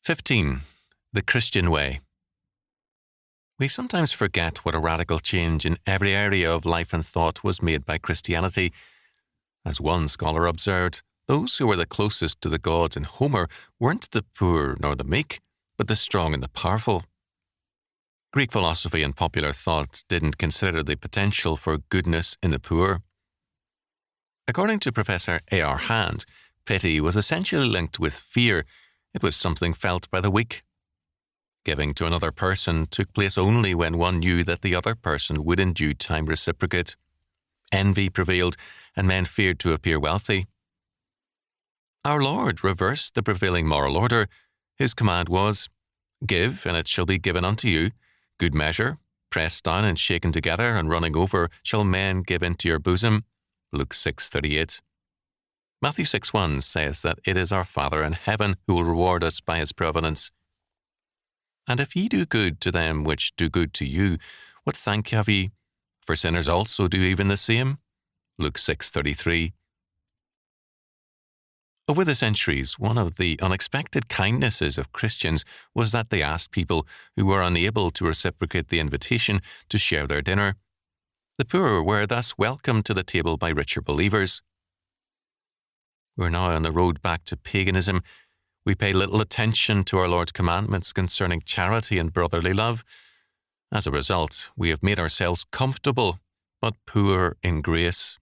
15. The Christian Way. We sometimes forget what a radical change in every area of life and thought was made by Christianity. As one scholar observed, those who were the closest to the gods in Homer weren't the poor nor the meek, but the strong and the powerful. Greek philosophy and popular thought didn't consider the potential for goodness in the poor. According to Professor A.R. Hand, pity was essentially linked with fear. It was something felt by the weak. Giving to another person took place only when one knew that the other person would in due time reciprocate. Envy prevailed, and men feared to appear wealthy. Our Lord reversed the prevailing moral order. His command was, "Give, and it shall be given unto you. Good measure, pressed down and shaken together and running over, shall men give into your bosom." Luke 6:38. Matthew 6:1 says that it is our Father in heaven who will reward us by his providence. And if ye do good to them which do good to you, what thank have ye? For sinners also do even the same. Luke 6:33. Over the centuries, one of the unexpected kindnesses of Christians was that they asked people who were unable to reciprocate the invitation to share their dinner. The poor were thus welcomed to the table by richer believers. We're now on the road back to paganism. We pay little attention to our Lord's commandments concerning charity and brotherly love. As a result, we have made ourselves comfortable, but poor in grace.